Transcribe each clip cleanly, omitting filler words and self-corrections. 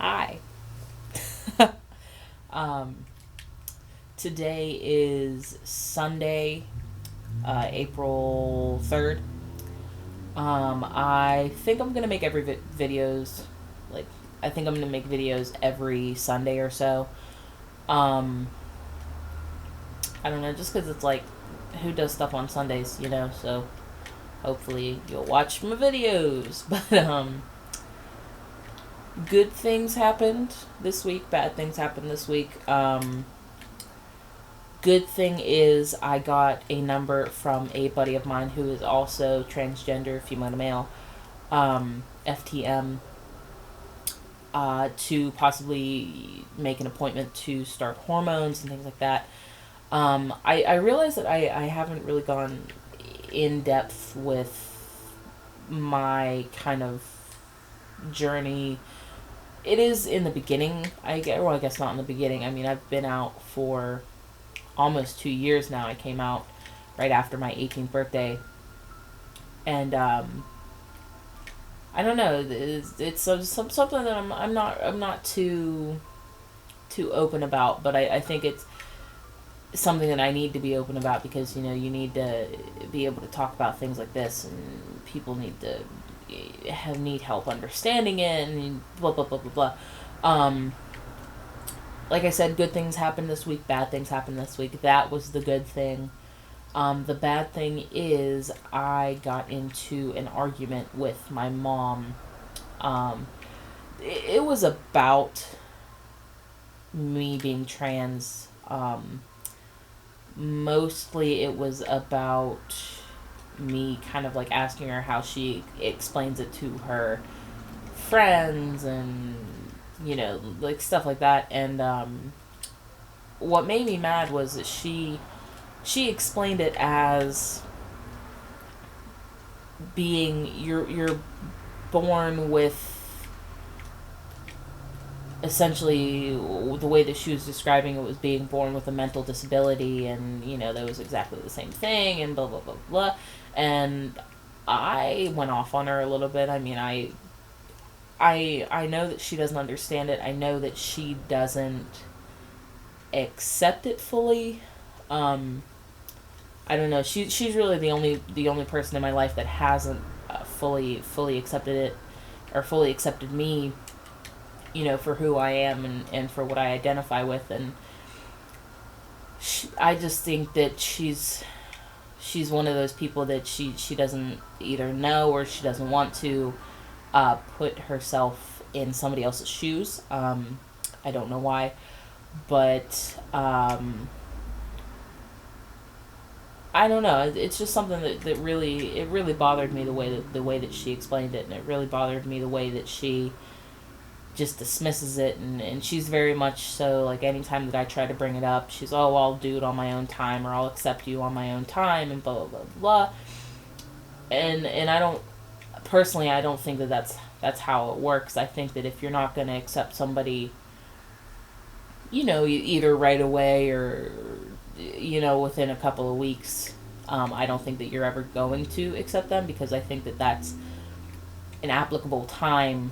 Hi. um, Today is Sunday, April 3rd. I think I'm gonna make videos, like, I think I'm gonna make videos every Sunday or so. Um, I don't know, just because it's like, who does stuff on Sundays, so hopefully you'll watch my videos. But, good things happened this week, bad things happened this week. Good thing is I got a number from a buddy of mine who is also transgender, female to male, FTM, to possibly make an appointment to start hormones and things like that. I realize that I haven't really gone in depth with my kind of journey. It is in the beginning, I guess not in the beginning. I mean, I've been out for almost 2 years now. I came out right after my 18th birthday, and I don't know. It's something that I'm not too open about, but I think it's something that I need to be open about, because you need to be able to talk about things like this, and people need help understanding it, and blah blah blah blah blah. Like I said, good things happened this week, bad things happened this week. That was the good thing. The bad thing is I got into an argument with my mom. It was about me being trans. Mostly it was about me kind of like asking her how she explains it to her friends, and like stuff like that. And what made me mad was that she explained it as being you're born with, essentially the way that she was describing it was being born with a mental disability, and that was exactly the same thing, and blah blah blah blah. And I went off on her a little bit. I mean, I know that she doesn't understand it. I know that she doesn't accept it fully. I don't know. She's really the only person in my life that hasn't fully accepted it, or fully accepted me, for who I am, and for what I identify with. And I just think that she's one of those people that she doesn't either know, or she doesn't want to put herself in somebody else's shoes. I don't know why, but I don't know. It's just something that really bothered me, the way that she explained it, and it really bothered me the way that she just dismisses it, and she's very much so like, anytime that I try to bring it up, she's, oh, I'll do it on my own time, or I'll accept you on my own time, and blah blah blah blah. And I don't personally, I don't think that that's how it works. I think that if you're not going to accept somebody, either right away, or within a couple of weeks, I don't think that you're ever going to accept them, because I think that that's an applicable time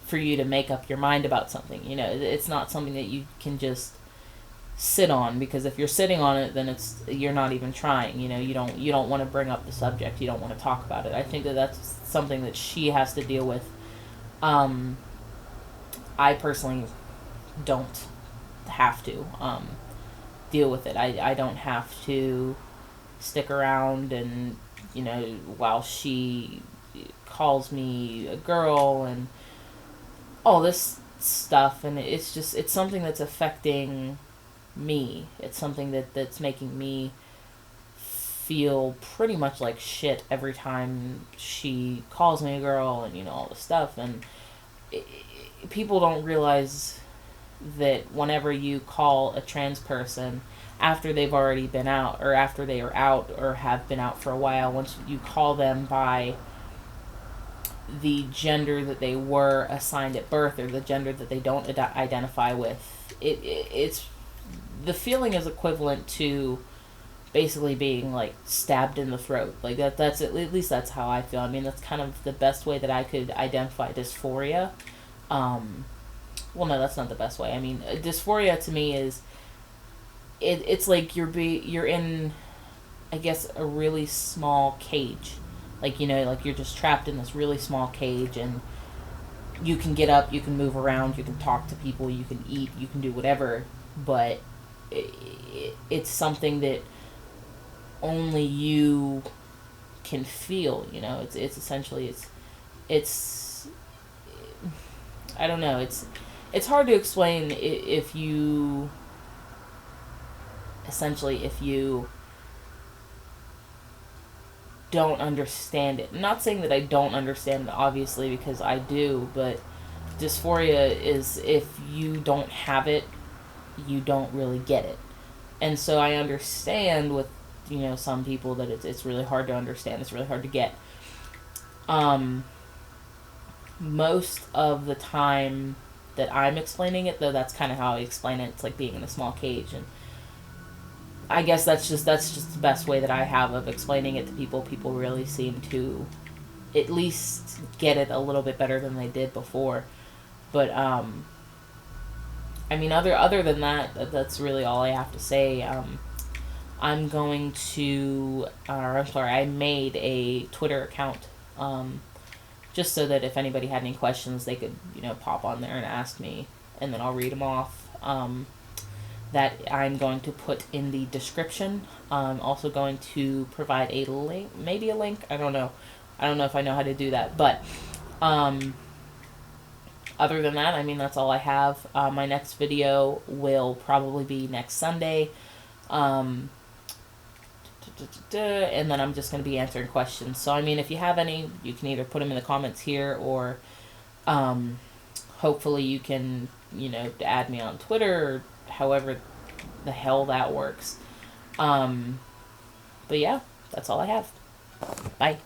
for you to make up your mind about something. It's not something that you can just sit on, because if you're sitting on it, then you're not even trying. You don't want to bring up the subject. You don't want to talk about it. I think that that's something that she has to deal with. I personally don't have to deal with it. I don't have to stick around, and while she calls me a girl and all this stuff, and it's something that's affecting me. It's something that's making me feel pretty much like shit every time she calls me a girl, and all this stuff. And people don't realize that whenever you call a trans person after they've already been out, or after they are out, or have been out for a while, once you call them by the gender that they were assigned at birth, or the gender that they don't identify with, it's the feeling is equivalent to basically being like stabbed in the throat. Like that's at least that's how I feel. I mean, that's kind of the best way that I could identify dysphoria. Well, no, that's not the best way. I mean, dysphoria to me is it's like you're in, I guess, a really small cage. Like, like you're just trapped in this really small cage, and you can get up, you can move around, you can talk to people, you can eat, you can do whatever, but it's something that only you can feel. It's essentially it's I don't know. It's hard to explain if you essentially if you don't understand it. I'm not saying that I don't understand it, obviously, because I do, but dysphoria is if you don't have it, you don't really get it. And so I understand with, some people that it's really hard to understand, it's really hard to get. Most of the time that I'm explaining it, though, that's kind of how I explain it. It's like being in a small cage, and I guess that's just the best way that I have of explaining it to people. People really seem to at least get it a little bit better than they did before. But I mean, other than that, that's really all I have to say. I'm going to, I'm sorry, I made a Twitter account, just so that if anybody had any questions, they could, pop on there and ask me, and then I'll read them off. That I'm going to put in the description. I'm also going to provide a link, maybe a link. I don't know. I don't know if I know how to do that, but other than that, I mean, that's all I have. My next video will probably be next Sunday. And then I'm just going to be answering questions. So, I mean, if you have any, you can either put them in the comments here, or hopefully you can, add me on Twitter, or however the hell that works. But yeah, that's all I have. Bye.